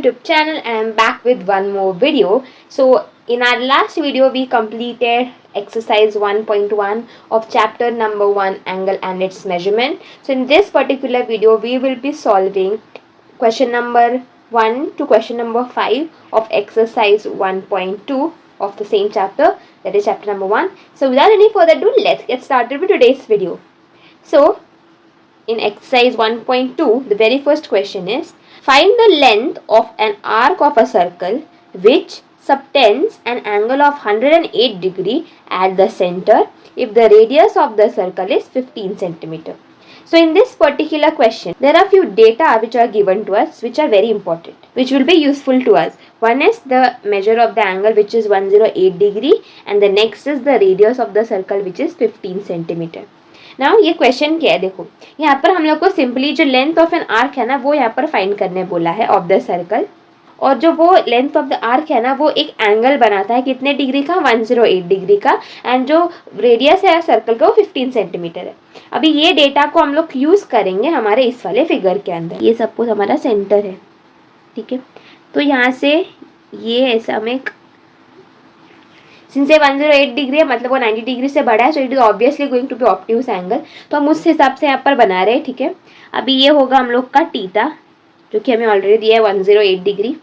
YouTube channel and I'm back with one more video. So in our last video we completed exercise 1.1 of chapter number 1 angle and its measurement. So in this particular video we will be solving question number 1 to question number 5 of exercise 1.2 of the same chapter, that is chapter number 1. So without any further ado, let's get started with today's video. So in exercise 1.2, the very first question is, find the length of an arc of a circle which subtends an angle of 108 degree at the center if the radius of the circle is 15 centimeter. So in this particular question, there are few data which are given to us which are very important, which will be useful to us. One is the measure of the angle which is 108 degree and the next is the radius of the circle which is 15 centimeter. Now ये question क्या है, देखो यहाँ पर हम लोग को simply जो लेंथ ऑफ एन आर्क है ना वो यहाँ पर फाइंड करने बोला है ऑफ द सर्कल, और जो वो लेंथ ऑफ द आर्क है ना वो एक एंगल बनाता है कितने डिग्री का, 108 डिग्री का, एंड जो रेडियस है सर्कल का वो 15 सेंटीमीटर है. अभी ये डेटा को हम लोग यूज़ करेंगे हमारे इस वाले फिगर के अंदर. ये सपोज हमारा सेंटर है, ठीक है. तो यहाँ से ये ऐसा हमें, सिंस ये 108 डिग्री है मतलब वो 90 डिग्री से बड़ा है, so it is obviously going to be obtuse angle. तो हम उस हिसाब से यहाँ पर बना रहे हैं, ठीक है. अभी ये होगा हम लोग का टीटा जो कि हमें ऑलरेडी दिया है 108 डिग्री,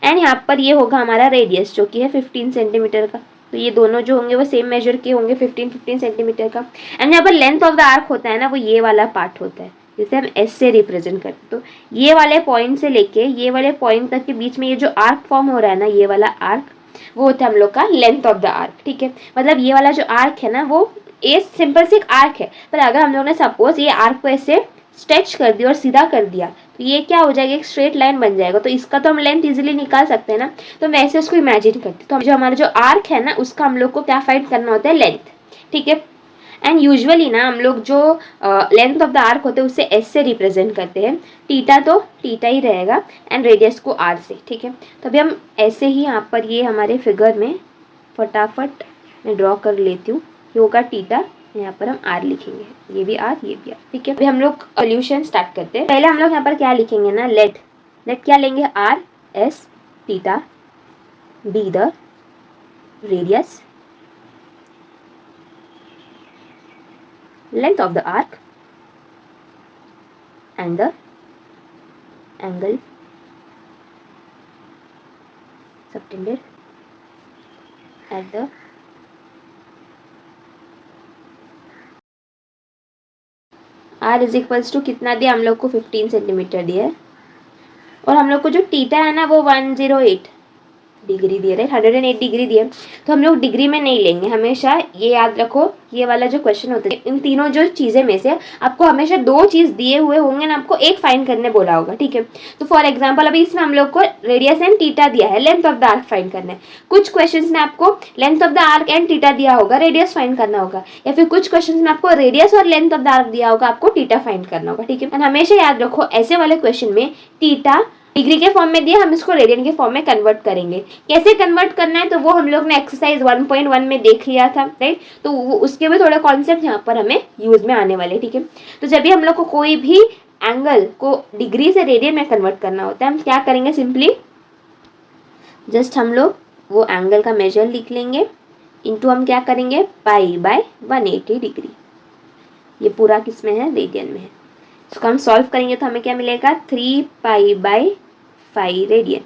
एंड यहाँ पर ये होगा हमारा रेडियस जो कि है 15 सेंटीमीटर का. तो ये दोनों जो होंगे वो सेम मेजर के होंगे, 15 सेंटीमीटर का. एंड यहाँ पर लेंथ ऑफ द आर्क होता है ना वो ये वाला पार्ट होता है जिसे हम एस से रिप्रेजेंट करते हैं. तो ये वाले पॉइंट से लेके ये वाले पॉइंट तक के बीच में ये जो आर्क फॉर्म हो रहा है ना, ये वाला आर्क, वो होता है हम लोग का लेंथ ऑफ द आर्क, ठीक है. मतलब ये वाला जो आर्क है ना वो ये सिंपल से एक आर्क है, पर अगर हम लोग ने सपोज ये आर्क को ऐसे स्ट्रेच कर दिया और सीधा कर दिया तो ये क्या हो जाएगा, एक स्ट्रेट लाइन बन जाएगा. तो इसका तो हम लेंथ इजीली निकाल सकते हैं ना, तो वैसे उसको इमेजिन करते हैं. तो जो हमारा जो आर्क है ना उसका हम लोग को क्या फाइंड करना होता है, लेंथ, ठीक है. एंड यूजुअली ना हम लोग जो लेंथ ऑफ द आर्क होते हैं उससे एस से रिप्रेजेंट करते हैं. टीटा तो टीटा ही रहेगा एंड रेडियस को आर से, ठीक है. तो अभी हम ऐसे ही यहाँ पर ये हमारे फिगर में फटाफट मैं ड्रॉ कर लेती हूँ. ये होगा टीटा, यहाँ पर हम आर लिखेंगे, ये भी आर ये भी आर, ठीक है. अभी हम लोग सॉल्यूशन स्टार्ट करते हैं. पहले हम लोग यहाँ पर क्या लिखेंगे ना, लेट क्या लेंगे, R S theta be the radius, length of the arc and the angle subtended at the r is equals to कितना दिया हम लोग को, 15 सेंटीमीटर दिया है. और हम लोग को जो टीटा है ना वो 108 डिग्री दिए, राइट, 108 डिग्री दिए. तो हम लोग डिग्री में नहीं लेंगे हमेशा, ये याद रखो. ये वाला जो क्वेश्चन होता है इन तीनों जो चीज़ें में से आपको हमेशा दो चीज़ दिए हुए होंगे ना, आपको एक फाइंड करने बोला होगा, ठीक है. तो फॉर एग्जांपल अभी इसमें हम लोग को रेडियस एंड टीटा दिया है, length of the arc find करना है. कुछ क्वेश्चन में आपको length of the arc and theta दिया होगा, रेडियस फाइंड करना होगा. या फिर कुछ क्वेश्चन में आपको रेडियस और लेंथ ऑफ द आर्क दिया होगा, आपको टीटा फाइंड करना होगा, ठीक है. एंड हमेशा याद रखो ऐसे वाले क्वेश्चन में टीटा डिग्री के फॉर्म में दिया, हम इसको रेडियन के फॉर्म में कन्वर्ट करेंगे. कैसे कन्वर्ट करना है तो वो हम लोग ने एक्सरसाइज 1.1 में देख लिया था, राइट. तो उसके भी थोड़े कॉन्सेप्ट यहाँ पर हमें यूज में आने वाले, ठीक है. तो जब भी हम लोग को कोई भी एंगल को डिग्री से रेडियन में कन्वर्ट करना होता है, हम क्या करेंगे, सिंपली जस्ट हम लोग वो एंगल का मेजर लिख लेंगे, इंटू हम क्या करेंगे, पाई बाय 180 डिग्री. ये पूरा किस में है, रेडियन में है. इसको हम सॉल्व करेंगे तो हमें क्या मिलेगा, 3 पाई बाई 5 रेडियन,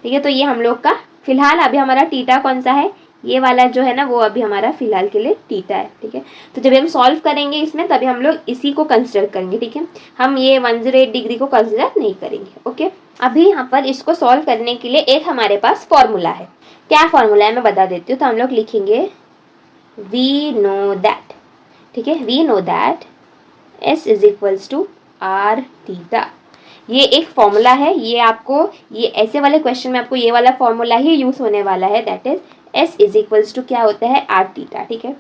ठीक है. तो ये हम लोग का फिलहाल अभी हमारा टीटा कौन सा है, ये वाला जो है ना वो अभी हमारा फिलहाल के लिए टीटा है, ठीक है. तो जब हम सॉल्व करेंगे इसमें तभी हम लोग इसी को कंसिडर करेंगे, ठीक है. हम ये 108 डिग्री को कंसिडर नहीं करेंगे, ओके. अभी यहाँ पर इसको सॉल्व करने के लिए एक हमारे पास फॉर्मूला है. क्या फॉर्मूला है मैं बता देती हूँ. तो हम लोग लिखेंगे वी नो दैट, ठीक है, we know that S is equals to R theta. ये एक फॉर्मूला है, ये आपको ये ऐसे वाले क्वेश्चन में आपको ये वाला फॉर्मूला ही यूज होने वाला है, that is S is equals to क्या होता है, आर थीटा, ठीक है.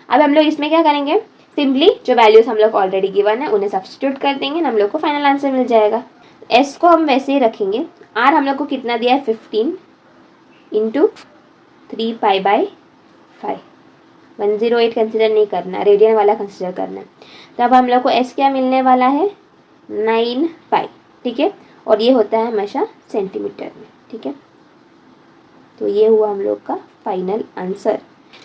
अब हम लोग इसमें क्या करेंगे, सिंपली जो वैल्यूज हम लोग ऑलरेडी गिवन है उन्हें सब्स्टिट्यूट कर देंगे, हम लोग को फाइनल आंसर मिल जाएगा. एस को हम वैसे ही रखेंगे. आर हम लोग को कितना दिया है, 15 इंटू 3 पाई बाई 5. 108 कंसिडर नहीं करना, रेडियन वाला कंसिडर करना है. तब हम लोग को एस क्या मिलने वाला है, 9 पाई, ठीक है. और ये होता है हमेशा सेंटीमीटर में, ठीक है। तो ये हुआ हम लोग का फाइनल आंसर।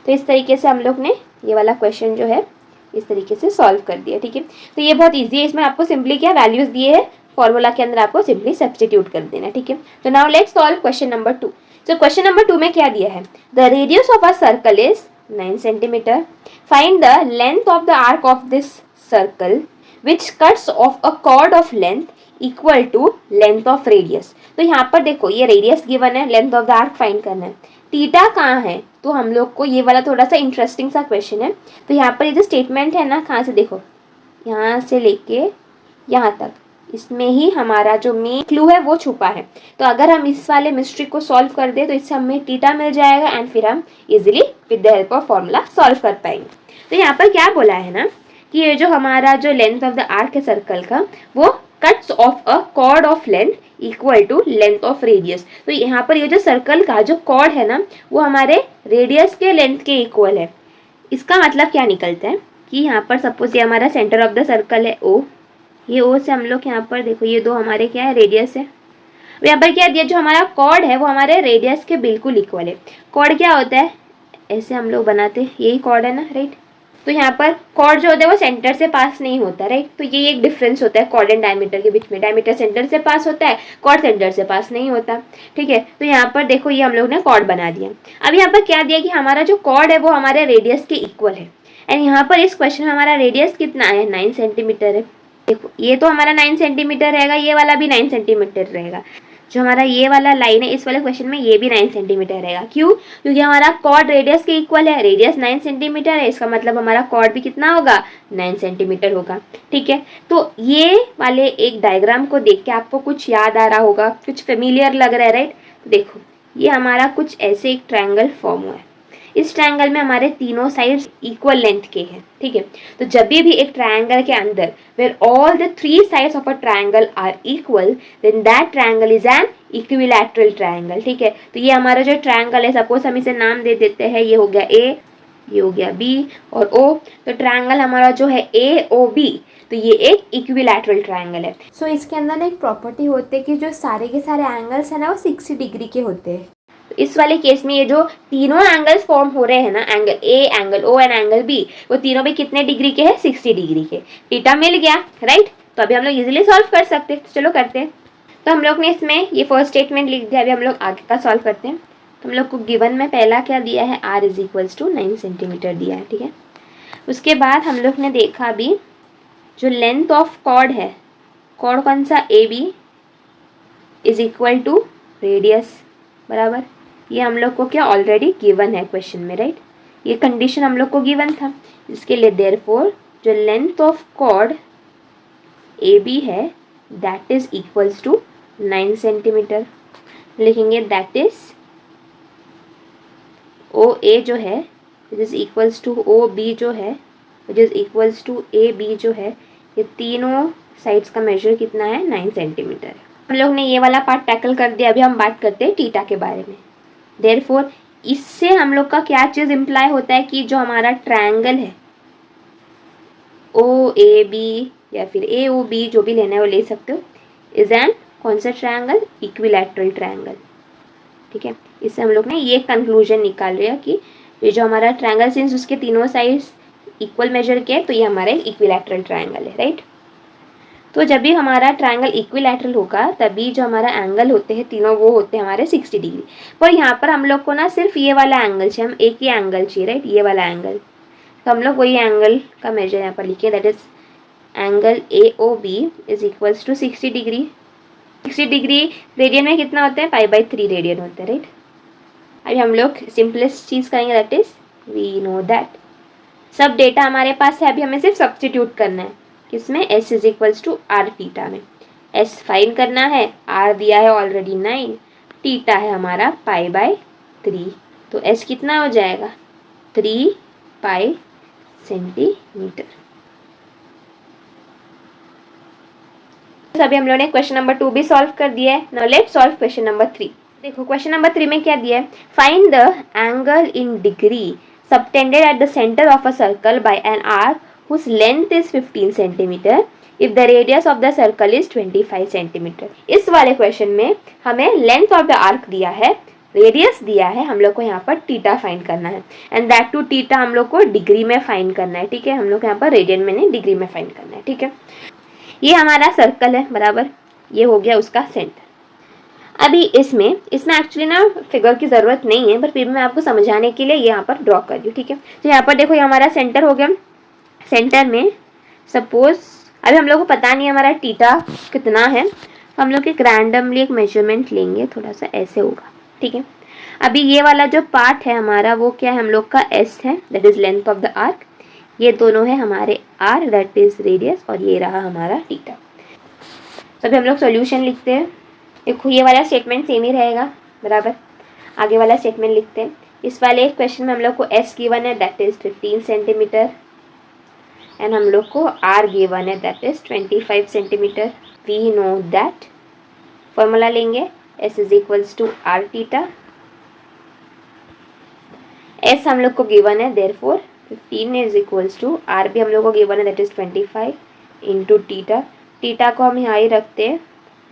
तो इस तरीके से हम लोग ने ये वाला क्वेश्चन जो है इस तरीके से सॉल्व कर दिया, ठीक है। तो ये बहुत ईजी है, इसमें आपको सिंपली क्या वैल्यूज दिए हैं, फॉर्मूला के अंदर आपको सिंपली सब्स्टिट्यूट कर देना, ठीक है। तो now let's solve question number 2। तो क्वेश्चन नंबर 2 में क्या दिया है, the radius of a circle is 9 centimetre, find the length of the arc of this circle which cuts off a chord of length equal to length of radius. तो यहाँ पर देखो ये रेडियस गिवन है, length of the arc find करना है, theta कहाँ है, तो हम लोग को ये वाला थोड़ा सा इंटरेस्टिंग सा क्वेश्चन है। तो यहाँ पर ये जो स्टेटमेंट है ना, कहाँ से देखो, यहाँ से लेके यहाँ तक, इसमें ही हमारा जो मेन क्लू है वो छुपा है। तो अगर हम इस वाले मिस्ट्री को सॉल्व कर दे तो इससे हमें थीटा मिल जाएगा एंड फिर हम easily with the help of formula solve कर पाएंगे। तो यहाँ पर क्या बोला है ना कि ये जो हमारा जो लेंथ ऑफ द आर्क है सर्कल का, वो cuts off a chord of length equal to length of radius. तो यहाँ पर ये जो सर्कल का जो कॉर्ड है ना वो हमारे रेडियस के लेंथ के इक्वल है। इसका मतलब क्या निकलता है कि यहाँ पर सपोज ये हमारा सेंटर ऑफ द सर्कल है ओ, ये ओ से हम लोग यहाँ पर देखो ये दो हमारे क्या है रेडियस है। यहाँ पर क्या दिया, जो हमारा कॉर्ड है वो हमारे रेडियस के बिल्कुल इक्वल है। कॉर्ड क्या होता है, ऐसे हम लोग बनाते हैं, यही कॉर्ड है ना, राइट। तो यहाँ पर कॉर्ड जो होता है वो सेंटर से पास नहीं होता, राइट। तो ये एक डिफरेंस होता है कॉर्ड एंड डायमीटर के बीच में, डायमीटर सेंटर से पास होता है, कॉर्ड सेंटर से पास नहीं होता, ठीक है। तो यहाँ पर देखो ये हम लोग ने कॉर्ड बना दिया। अब यहाँ पर क्या दिया कि हमारा जो कॉर्ड है वो हमारे रेडियस के इक्वल है एंड यहाँ पर इस क्वेश्चन में हमारा रेडियस कितना है, 9 सेंटीमीटर है। देखो ये तो हमारा 9 सेंटीमीटर रहेगा, ये वाला भी 9 सेंटीमीटर रहेगा, जो हमारा ये वाला लाइन है इस वाले क्वेश्चन में ये भी 9 सेंटीमीटर रहेगा। क्यों, क्योंकि हमारा कॉर्ड रेडियस के इक्वल है, रेडियस 9 सेंटीमीटर है, इसका मतलब हमारा कॉर्ड भी कितना होगा, 9 सेंटीमीटर होगा, ठीक है। तो ये वाले एक डायग्राम को देख के आपको कुछ याद आ रहा होगा, कुछ फेमिलियर लग रहा है, राइट। देखो ये हमारा कुछ ऐसे एक ट्रायंगल फॉर्म हुआ है, इस ट्रायंगल में हमारे तीनों साइड्स इक्वल लेंथ के हैं, ठीक है। तो जब भी एक ट्रायंगल के अंदर where all the 3 sides of a triangle are equal then that triangle is an equilateral triangle, ठीक है। तो ये हमारा जो ट्रायंगल है, सपोज हम इसे नाम दे देते हैं, ये हो गया ए, ये हो गया बी और ओ। तो ट्रायंगल हमारा जो है ए ओ बी, तो ये एक इक्विलैटरल ट्रायंगल है। सो इसके अंदर ना एक प्रॉपर्टी होती है कि जो सारे के सारे एंगल्स है ना वो 60 डिग्री के होते हैं। इस वाले केस में ये जो तीनों एंगल्स फॉर्म हो रहे हैं ना, angle A, angle O and angle B, वो तीनों भी कितने डिग्री के हैं, 60 डिग्री के। थीटा मिल गया, राइट। तो अभी हम लोग इजीली सॉल्व कर सकते हैं, तो चलो करते हैं। तो हम लोग ने इसमें ये फर्स्ट स्टेटमेंट लिख दिया, अभी हम लोग आगे का सॉल्व करते हैं। तो हम लोग को गिवन में पहला क्या दिया है, r is equals to 9 centimetre दिया है, ठीक है। उसके बाद हम लोग ने देखा अभी जो लेंथ ऑफ कॉर्ड है, कॉर्ड कौन सा, A B is equal to radius, बराबर। ये हम लोग को क्या ऑलरेडी गिवन है क्वेश्चन में, राइट। ये कंडीशन हम लोग को गिवन था, इसके लिए देयरफॉर जो length of chord A B है that is equals to 9 centimetre. लिखेंगे दैट इज ओ ए जो है which is equals to O B जो है which is equals to A B जो है, ये तीनों साइड्स का मेजर कितना है, 9 सेंटीमीटर। हम लोग ने ये वाला पार्ट टैकल कर दिया, अभी हम बात करते हैं थीटा के बारे में। देयरफॉर इससे हम लोग का क्या चीज़ इम्प्लाई होता है कि जो हमारा ट्रायंगल है ओ ए बी या फिर ए ओ बी, जो भी लेना है वो ले सकते हो, इज एन कौन सा ट्रायंगल, इक्विलैटरल ट्रायंगल, ठीक है। इससे हम लोग ने ये कंक्लूजन निकाल लिया कि ये जो हमारा ट्रायंगल सिंस उसके तीनों साइड्स इक्वल मेजर के हैं तो ये हमारा इक्विलैटरल ट्रायंगल है, राइट। तो जब भी हमारा ट्रायंगल इक्विलैटरल होगा तभी जो हमारा एंगल होते हैं तीनों वो होते हैं हमारे 60 डिग्री। पर यहाँ पर हम लोग को ना सिर्फ ये वाला एंगल चाहिए, हम एक ही एंगल चाहिए, राइट, ये वाला एंगल। तो हम लोग वही एंगल का मेजर यहाँ पर लिखे, that is angle A O B is equals to 60 degree. 60 degree radian में कितना होता है, π/3 रेडियन होता है, राइट। अभी हम लोग सिंपलेस्ट चीज़ करेंगे, that is we know that सब डेटा हमारे पास है, अभी हमें सिर्फ सब्स्टिट्यूट करना है किसमें, s is equals to R theta में। s फाइंड करना है, r दिया है ऑलरेडी 9, थीटा है हमारा π/3, तो s कितना हो जाएगा, 3 पाई सेंटीमीटर। अभी हम लोगों ने क्वेश्चन नंबर 2 भी सॉल्व कर दिया है। Now let's solve question number 3। देखो क्वेश्चन नंबर 3 में क्या दिया है, find the angle in degree subtended at the center of a circle by an arc whose length is 15 centimeter if the radius of the circle is 25 centimetre. इस वाले question में हमें length of the arc दिया है, radius दिया है, हम लोग को यहाँ पर टीटा फाइंड करना है एंड दैट टू टीटा हम लोग को डिग्री में फाइंड करना है, ठीक है। हम लोग यहाँ पर रेडियन में नहीं डिग्री में फाइंड करना है, ठीक है। ये हमारा सर्कल है बराबर, ये हो गया उसका सेंटर। अभी इसमें एक्चुअली ना फिगर की ज़रूरत नहीं है, पर फिर भी मैं आपको समझाने के लिए यहाँ पर ड्रॉ कर रही हूँ, ठीक है। तो यहाँ पर देखो ये हमारा सेंटर हो गया। सेंटर में सपोज अभी हम लोग को पता नहीं है हमारा टीटा कितना है, हम लोग एक रैंडमली एक मेजरमेंट लेंगे, थोड़ा सा ऐसे होगा, ठीक है। अभी ये वाला जो पार्ट है हमारा वो क्या है, हम लोग का एस है, that is length of the arc. ये दोनों है हमारे आर, दैट इज रेडियस, और ये रहा हमारा टीटा। तो अभी हम लोग सॉल्यूशन लिखते हैं। देखो ये वाला स्टेटमेंट सेम ही रहेगा बराबर, आगे वाला स्टेटमेंट लिखते हैं। इस वाले क्वेश्चन में हम लोग को एस गिवन है, दैट इज 15 सेंटीमीटर, एंड हम लोग को आर गिवन है, that is 25 centimetre. We know that, formula लेंगे, S is equals to R theta. S हम लोग को गिवन है, therefore 15 is equals to R भी हम लोग को गिवन है, that is 25 into theta. Theta को हम यहाँ ही रखते हैं,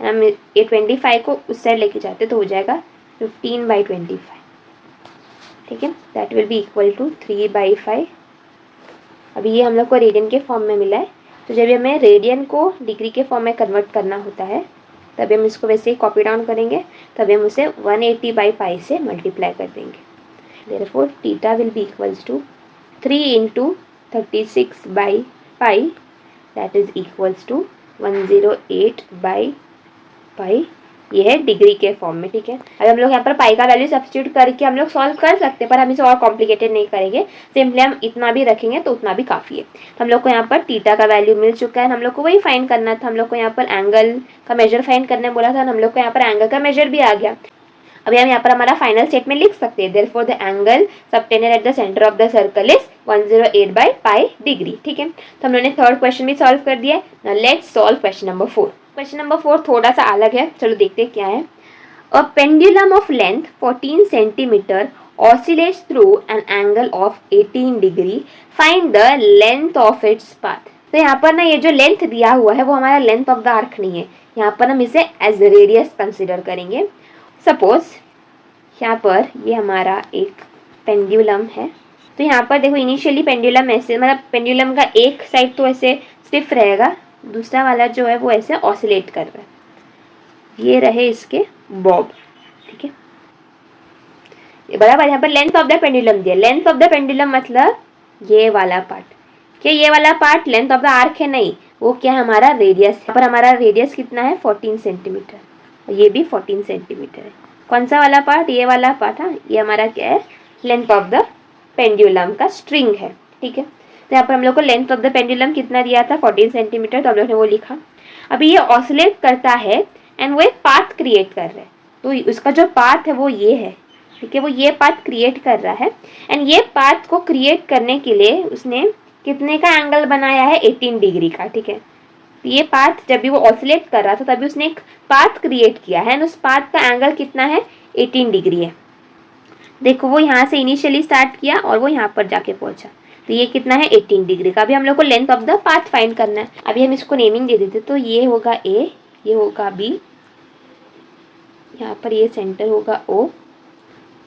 हम ये 25 को उस साइड लेके जाते तो हो जाएगा 15/25, ठीक है। That will be equal to 3/5। अभी ये हम लोग को रेडियन के फॉर्म में मिला है, तो जब हमें रेडियन को डिग्री के फॉर्म में कन्वर्ट करना होता है तभी हम इसको वैसे ही कॉपी डाउन करेंगे, तभी हम उसे 180/π से मल्टीप्लाई कर देंगे। Therefore theta will be equals to 3 into 36/π, that is equals to 108/π। ये है डिग्री के फॉर्म में, ठीक है। अब हम लोग यहाँ पर पाई का वैल्यू सब्स्टिट्यूट करके हम लोग सॉल्व कर सकते हैं, पर हम इसे और कॉम्प्लिकेटेड नहीं करेंगे, सिंपली हम इतना भी रखेंगे तो उतना भी काफ़ी है। तो हम लोग को यहाँ पर टीटा का वैल्यू मिल चुका है, हम लोग को वही फाइंड करना था। हम लोग को यहाँ पर एंगल का मेजर फाइंड करने बोला था, हम लोग को यहाँ पर एंगल का मेजर भी आ गया। अभी हम यहाँ पर हमारा फाइनल स्टेटमेंट लिख सकते हैं, therefore the angle subtended at the centre of the circle is 108/π degree, ठीक है। तो हम लोगों ने थर्ड क्वेश्चन भी सॉल्व कर दिया है। Now let's solve question number 4। Question number 4 थोड़ा सा अलग है, चलो देखते हैं क्या है। A pendulum of length 14 centimetre oscillates through an angle of 18 degree, find the length of its path. तो यहाँ पर ना ये जो लेंथ दिया हुआ है वो हमारा लेंथ ऑफ द आर्क नहीं है, यहाँ पर हम इसे एज रेडियस कंसिडर करेंगे। सपोज यहाँ पर ये हमारा एक पेंडुलम है, तो यहाँ पर देखो इनिशियली पेंडुलम ऐसे, मतलब पेंडुलम का एक साइड तो ऐसे स्टिफ रहेगा, दूसरा वाला जो है वो ऐसे ऑसिलेट कर रहा है। ये रहे इसके बॉब, ठीक है बराबर। यहाँ पर लेंथ ऑफ द पेंडुलम दिया, लेंथ ऑफ द पेंडुलम मतलब ये वाला पार्ट, क्या ये वाला part length of the arc है? नहीं, वो क्या है हमारा रेडियस। यहाँ पर हमारा रेडियस कितना है 14 सेंटीमीटर, ये भी 14 सेंटीमीटर है। कौन सा वाला पार्ट? ये वाला पार्ट। हाँ, ये हमारा क्या है लेंथ ऑफ द पेंडुलम का स्ट्रिंग है, ठीक है। तो यहाँ पर हम लोग को लेंथ ऑफ द पेंडुलम कितना दिया था 14 सेंटीमीटर, तो हम लोग ने वो लिखा। अभी ये ऑसिलेट करता है एंड वो एक पाथ क्रिएट कर रहा है, तो उसका जो पाथ है वो ये है, ठीक है। वो ये पाथ क्रिएट कर रहा है एंड ये पाथ को क्रिएट करने के लिए उसने कितने का एंगल बनाया है 18 डिग्री का, ठीक है। ये पाथ जब भी वो ऑसिलेट कर रहा था तभी उसने एक पाथ क्रिएट किया है एंड उस पाथ का एंगल कितना है 18 डिग्री है। देखो वो यहाँ से इनिशियली स्टार्ट किया और वो यहाँ पर जाके पहुंचा, तो ये कितना है 18 डिग्री का। अभी हम लोग को length of the path find करना है। अभी हम इसको नेमिंग दे देते, तो ये होगा ए, ये होगा बी, यहाँ पर ये सेंटर होगा ओ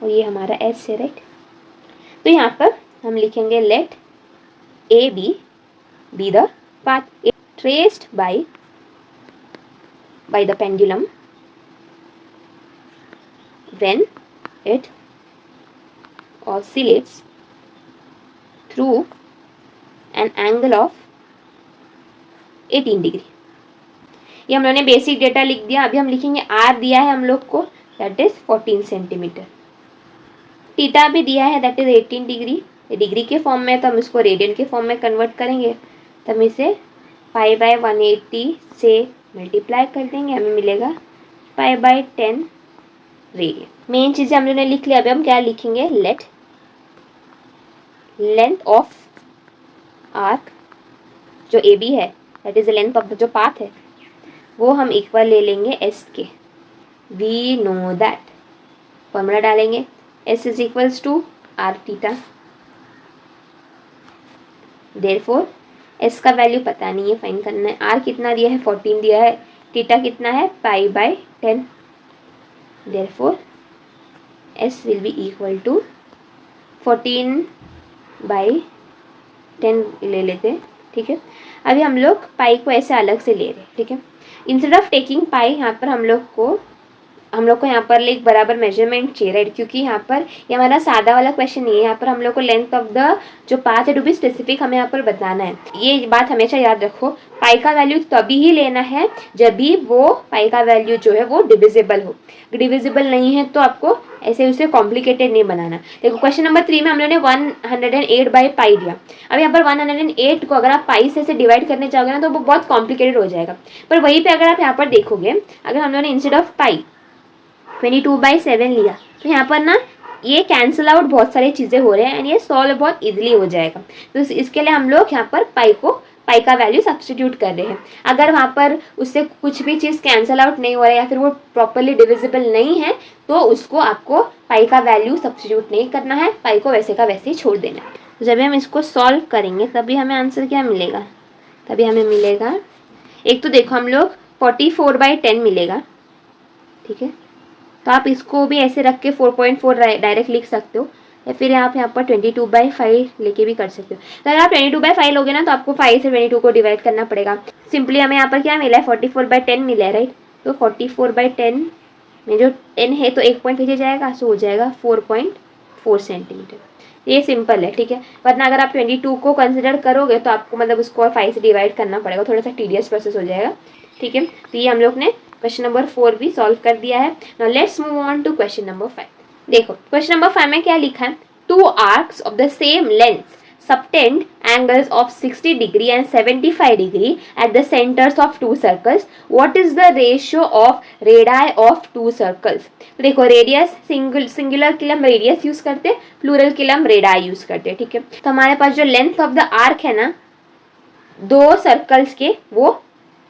और ये हमारा एस है, राइट। तो यहाँ पर हम लिखेंगे let A B the path traced by the pendulum when it oscillates through an angle of 18 degree. ये हम लोगों ने बेसिक डेटा लिख दिया। अभी हम लिखेंगे आर दिया है हम लोग को, दैट इज 14 सेंटीमीटर। टीटा भी दिया है, दैट इज 18 डिग्री। डिग्री के फॉर्म में तो हम इसको रेडियन के फॉर्म में कन्वर्ट करेंगे, तो हम इसे 5/180 से मल्टीप्लाई कर देंगे, हमें मिलेगा 5/10 रेडियन। मेन चीज़ें हम लोगों ने लिख लिया। अभी हम क्या लिखेंगे, लेट लेंथ ऑफ आर्क जो ए बी है, that is the length of the जो पाथ है, वो हम इक्वल ले लेंगे एस के। वी नो दैट, फॉर्मूला डालेंगे, S is equals to R theta. Therefore S का वैल्यू पता नहीं है, फाइंड करना है। आर कितना दिया है, 14 दिया है। थीटा कितना है, π/10। Therefore S will be equal to 14/10 ले लेते हैं, ठीक है। अभी हम लोग पाई को ऐसे अलग से ले रहे हैं, ठीक है। इंस्टेड ऑफ टेकिंग पाई, यहाँ पर हम लोग को यहाँ पर एक बराबर मेजरमेंट चाहिए, राइट, क्योंकि यहाँ पर ये हमारा सादा वाला क्वेश्चन नहीं है। यहाँ पर हम लोग को लेंथ ऑफ द जो पाथ है टू बी स्पेसिफिक हमें यहाँ पर बताना है। ये बात हमेशा याद रखो, पाई का वैल्यू तभी ही लेना है जब भी वो पाई का वैल्यू जो है वो डिविजिबल हो। डिविजिबल नहीं है तो आपको ऐसे उसे कॉम्प्लिकेटेड नहीं बनाना। देखो क्वेश्चन नंबर 3 में हम लोगों ने 108/पाई दिया। अब यहाँ पर 108 को अगर आप पाई से डिवाइड करने चाहोगे ना तो वो बहुत कॉम्प्लिकेटेड हो जाएगा। पर वहीं पे अगर आप यहाँ पर देखोगे, अगर हम लोगों ने इंस्टेड ऑफ पाई 22/7 लिया तो यहाँ पर ना ये कैंसिल आउट बहुत सारी चीज़ें हो रहे हैं एंड ये सॉल्व बहुत इजीली हो जाएगा। तो इसके लिए हम लोग यहाँ पर पाई का वैल्यू सब्स्टिट्यूट कर रहे हैं। अगर वहाँ पर उससे कुछ भी चीज़ कैंसिल आउट नहीं हो रहा है या फिर वो प्रॉपरली डिविजिबल नहीं है तो उसको आपको पाई का वैल्यू सब्स्टिट्यूट नहीं करना है, पाई को वैसे का वैसे ही छोड़ देना है। तो जब हम इसको सॉल्व करेंगे तभी हमें आंसर क्या मिलेगा, तभी हमें मिलेगा, एक तो देखो हम लोग 44/10 मिलेगा, ठीक है। तो आप इसको भी ऐसे रख के 4.4 डायरेक्ट लिख सकते हो या फिर आप यहाँ पर 22/5 लेके भी कर सकते हो। तो अगर आप 22/5 लोगे ना तो आपको 5 से 22 को डिवाइड करना पड़ेगा। सिंपली हमें यहाँ पर क्या मिला है, 44/10 मिला है, राइट। तो 44/10 में जो 10 है तो 1 पॉइंट पीछे जाएगा, सो हो जाएगा 4.4 सेंटीमीटर। ये सिंपल है, ठीक है। वरना अगर आप 22 को कंसिडर करोगे तो आपको मतलब उसको 5 से डिवाइड करना पड़ेगा, थोड़ा सा टीडियस प्रोसेस हो जाएगा, ठीक है। तो ये हम लोग ने क्वेश्चन नंबर 4 भी सॉल्व कर दिया है। Now let's move on to question number 5। देखो क्वेश्चन नंबर 5 में क्या लिखा है, 2 arcs of the same length subtend angles of 60 degree and 75 degree at the centers of two circles. What is the ratio of radii of two circles? तो देखो radius singular के लिए हम रेडियस यूज करते हैं, प्लूरल के लिए हम रेडाई यूज करते हैं, ठीक है। तो हमारे पास जो लेंथ ऑफ द आर्क है ना दो सर्कल्स के वो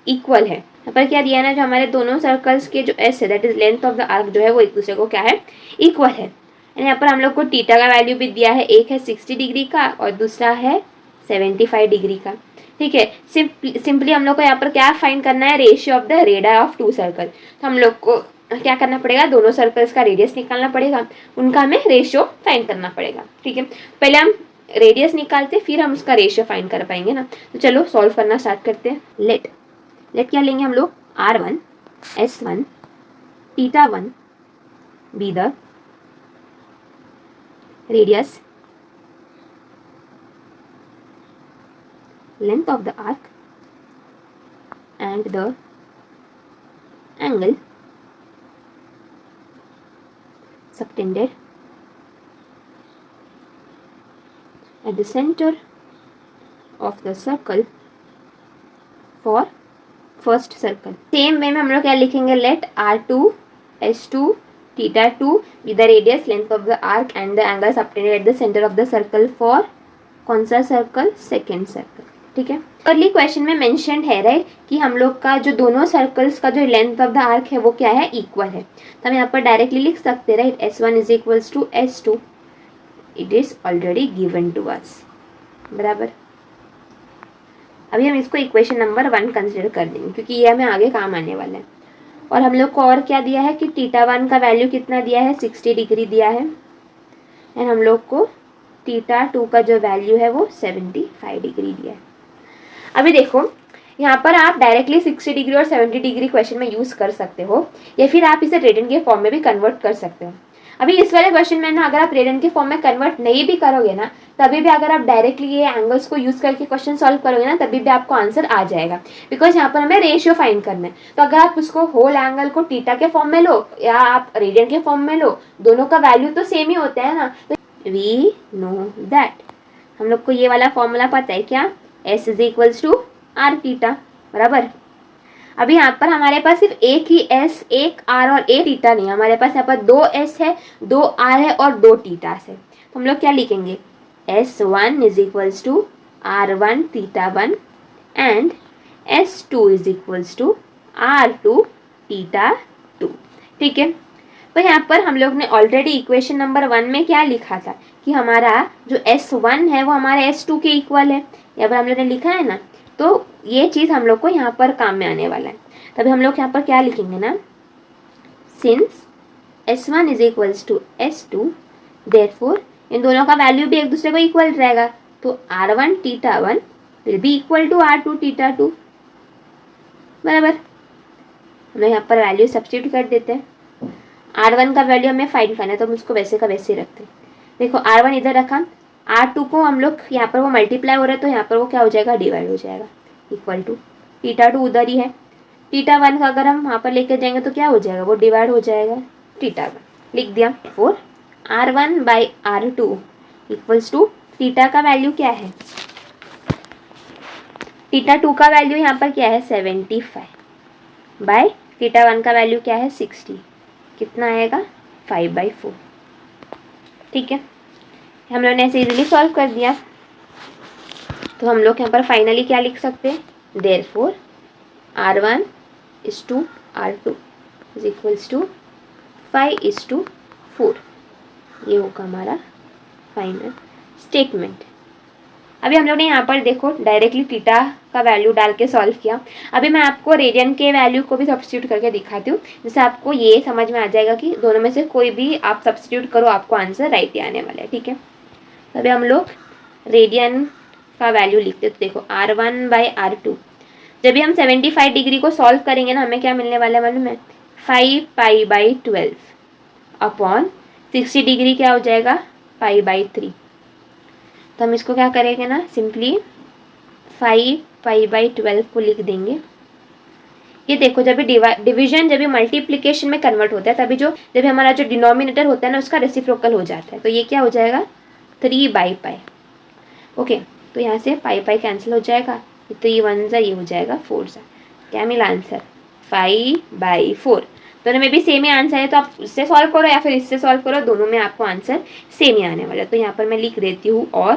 इक्वल है। यहाँ पर क्या दिया है ना, जो हमारे दोनों सर्कल्स के जो एस है that is length of the arc जो है वो एक दूसरे को क्या है, इक्वल है। यहाँ पर हम लोग को टीटा का वैल्यू भी दिया है, एक है 60 डिग्री का और दूसरा है 75 डिग्री का, ठीक है। सिंपली हम लोग को यहाँ पर क्या फाइंड करना है, ratio of the radius of two circle. तो हम लोग को क्या करना पड़ेगा, दोनों सर्कल्स का रेडियस निकालना पड़ेगा, उनका हमें रेशियो फाइंड करना पड़ेगा, ठीक है। पहले हम रेडियस निकालते फिर हम उसका रेशियो फाइंड कर पाएंगे ना। तो चलो सॉल्व करना स्टार्ट करते हैं। लेट क्या लेंगे हम लोग, R1 S1 θ1 be the radius, length of the arc and the angle subtended at the center of the circle for first circle. Same way में हम लोग क्या लिखेंगे, late R2 S2 θ2 be the radius, length of the arc and the angle subtended at the center of the circle for कौन सा circle, second circle, ठीक है। Early question में मेंशन है, राइट, कि हम लोग का जो दोनों सर्कल्स का जो लेंथ ऑफ द आर्क है वो क्या है, इक्वल है। तो हम यहाँ पर डायरेक्टली लिख सकते हैं, right, S1 is equals to S2, it is already given to us, बराबर। अभी हम इसको इक्वेशन नंबर 1 कंसिडर कर देंगे क्योंकि ये हमें आगे काम आने वाला है। और हम लोग को और क्या दिया है कि θ1 का वैल्यू कितना दिया है, 60 डिग्री दिया है एंड हम लोग को θ2 का जो वैल्यू है वो 75 डिग्री दिया है। अभी देखो यहाँ पर आप डायरेक्टली 60 डिग्री और 70 डिग्री क्वेश्चन में यूज़ कर सकते हो या फिर आप इसे रेडियन के फॉर्म में भी कन्वर्ट कर सकते हो। अभी इस वाले क्वेश्चन में ना अगर आप रेडियन के फॉर्म में कन्वर्ट नहीं भी करोगे ना तभी भी अगर आप डायरेक्टली ये एंगल्स को यूज़ करके क्वेश्चन सॉल्व करोगे ना तभी भी आपको आंसर आ जाएगा, बिकॉज यहाँ पर हमें रेशियो फाइंड करना है। तो अगर आप उसको होल एंगल को थीटा के फॉर्म में लो या आप रेडियन के फॉर्म में लो, दोनों का वैल्यू तो सेम ही होता है ना। तो वी नो दैट हम लोग को ये वाला फॉर्मूला पता है क्या, S is equals to R theta, बराबर। अभी यहाँ पर हमारे पास सिर्फ एक ही S, एक R और एक थीटा नहीं, हमारे पास यहाँ पर 2 S है, 2 R है और 2 थीटास है। तो हम लोग क्या लिखेंगे, S1 is equals to R1 θ1 and S2 is equals to R2 θ2, ठीक है। तो यहाँ पर हम लोग ने ऑलरेडी इक्वेशन नंबर 1 में क्या लिखा था कि हमारा जो S1 है वो हमारे S2 के इक्वल है, यहाँ पर हम लोग ने लिखा है ना। तो ये चीज़ हम लोग को यहाँ पर काम में आने वाला है। तभी हम लोग यहाँ पर क्या लिखेंगे ना, since S1 is equals to S2 therefore इन दोनों का वैल्यू भी एक दूसरे को इक्वल रहेगा, तो R1 theta 1 will be equal to R2 theta 2, बराबर। हम लोग यहाँ पर वैल्यू सब्स्टिट्यूट कर देते हैं। R1 का वैल्यू हमें फाइंड करना है, तो हम उसको वैसे का वैसे ही रखते हैं। देखो R1 इधर रखा, R2 को हम लोग यहाँ पर वो मल्टीप्लाई हो रहा है, तो यहाँ पर वो क्या हो जाएगा, डिवाइड हो जाएगा, इक्वल टू थीटा 2 उधर ही है। थीटा 1 का अगर हम वहाँ पर लेके जाएंगे तो क्या हो जाएगा, वो डिवाइड हो जाएगा, थीटा 1 लिख दिया। For R1 by R2 equals to theta का वैल्यू क्या है, थीटा 2 का वैल्यू यहाँ पर क्या है 75 बाय थीटा 1 का वैल्यू क्या है 60, कितना आएगा 5/4। ठीक है, हम लोगों ने ऐसे इजीली सॉल्व कर दिया। तो हम लोग यहाँ पर फाइनली क्या लिख सकते हैं, therefore R1 is to R2 is equals to 5:4। ये होगा हमारा फाइनल स्टेटमेंट। अभी हम लोग ने यहाँ पर देखो डायरेक्टली थीटा का वैल्यू डाल के सॉल्व किया। अभी मैं आपको रेडियन के वैल्यू को भी सब्स्टिट्यूट करके दिखाती हूँ, जिससे आपको ये समझ में आ जाएगा कि दोनों में से कोई भी आप सब्स्टिट्यूट करो, आपको आंसर राइट ही आने वाला है। ठीक है, अभी हम लोग रेडियन का वैल्यू लिखते, तो देखो R1 बाई R2, जब भी हम 75 डिग्री को सॉल्व करेंगे ना, हमें क्या मिलने वाला है मालूम है, 5π/12 अपॉन 60 डिग्री क्या हो जाएगा π/3। तो हम इसको क्या करेंगे ना, सिंपली 5π/12 को लिख देंगे। ये देखो जब भी डिवीजन जब भी मल्टीप्लिकेशन में कन्वर्ट होता है, तभी जब भी हमारा जो डिनोमिनेटर होता है ना उसका रेसिप्रोकल हो जाता है, तो ये क्या हो जाएगा 3/π। ओके, तो यहाँ से पाई कैंसिल हो जाएगा, तो ये 1 सा ये हो जाएगा 4 सा, क्या मिला आंसर 5/4। दोनों में भी सेम ही आंसर है, तो आप इससे सॉल्व करो या फिर इससे सॉल्व करो, दोनों में आपको आंसर सेम ही आने वाला है। तो यहाँ पर मैं लिख देती हूँ और,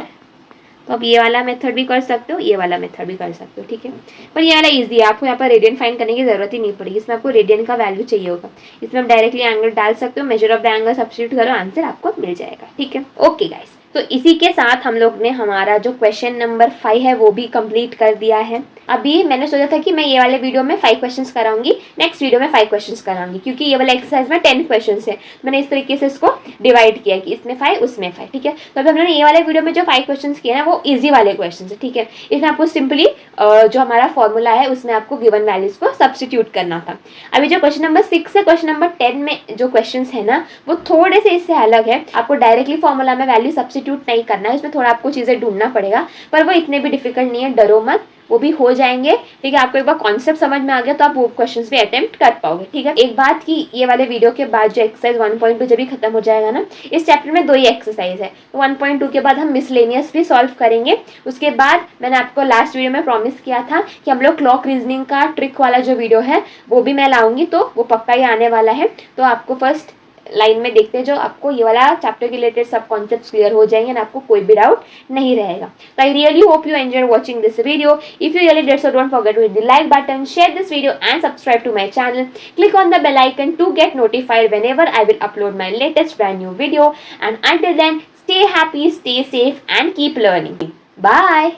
तो आप ये वाला मेथड भी कर सकते हो, ये वाला मेथड भी कर सकते हो। ठीक है, पर ये वाला ईजी है, आपको यहाँ पर रेडियन फाइंड करने की जरूरत ही नहीं पड़ेगी। इसमें आपको रेडियन का वैल्यू चाहिए होगा, इसमें आप डायरेक्टली एंगल डाल सकते हो, measure of the angle substitute करो, आंसर आपको मिल जाएगा। ठीक है, ओके गाइस, तो इसी के साथ हम लोग ने हमारा जो क्वेश्चन नंबर 5 है वो भी कंप्लीट कर दिया है। अभी मैंने सोचा था कि मैं ये वाले वीडियो में 5 क्वेश्चंस कराऊंगी, नेक्स्ट वीडियो में 5 क्वेश्चंस कराऊंगी, क्योंकि ये वाला एक्सरसाइज में 10 क्वेश्चंस है। मैंने इस तरीके से इसको डिवाइड किया कि इसमें 5 उसमें 5। ठीक है, तो अभी हम लोगों ने ये वाले वीडियो में जो 5 क्वेश्चंस किए हैं वो ईजी वाले क्वेश्चन है। ठीक है, इसमें आपको सिंपली जो हमारा फॉर्मूला है उसमें आपको गिवन वैल्यूज को सब्स्टिट्यूट करना था। अभी जो क्वेश्चन नंबर 6 से क्वेश्चन नंबर 10 में जो क्वेश्चन है ना, वो थोड़े से इससे अलग है। आपको डायरेक्टली फॉर्मूला में वैल्यू सब्स्टिट्यूट नहीं करना है, इसमें थोड़ा आपको चीजें ढूंढना पड़ेगा, पर वो इतने भी डिफिकल्ट नहीं है, डरो मत, वो भी हो जाएंगे। ठीक है, आपको एक बार कॉन्सेप्ट समझ में आ गया तो आप वो क्वेश्चंस भी अटेम्प्ट कर पाओगे। ठीक है, एक बात कि ये वाले वीडियो के बाद जो एक्सरसाइज 1.2 जब भी खत्म हो जाएगा ना, इस चैप्टर में 2 ही एक्सरसाइज है, तो 1.2 के बाद हम मिसलेनियस भी सॉल्व करेंगे। उसके बाद मैंने आपको लास्ट वीडियो में प्रॉमिस किया था कि हम लोग क्लॉक रीजनिंग का ट्रिक वाला जो वीडियो है वो भी मैं लाऊंगी, तो वो पक्का ही आने वाला है। तो आपको फर्स्ट लाइन में देखते हैं, जो आपको ये वाला चैप्टर के रिलेटेड सब कॉन्सेप्ट्स क्लियर हो जाएंगे ना, आपको कोई भी डाउट नहीं रहेगा। तो I really hope you enjoy watching this video. If you really did so, don't forget to hit the like button, share this video and subscribe to my channel. Click on the bell icon to get notified whenever I will upload my latest brand new video. And until then, stay happy, stay safe and keep learning. Bye.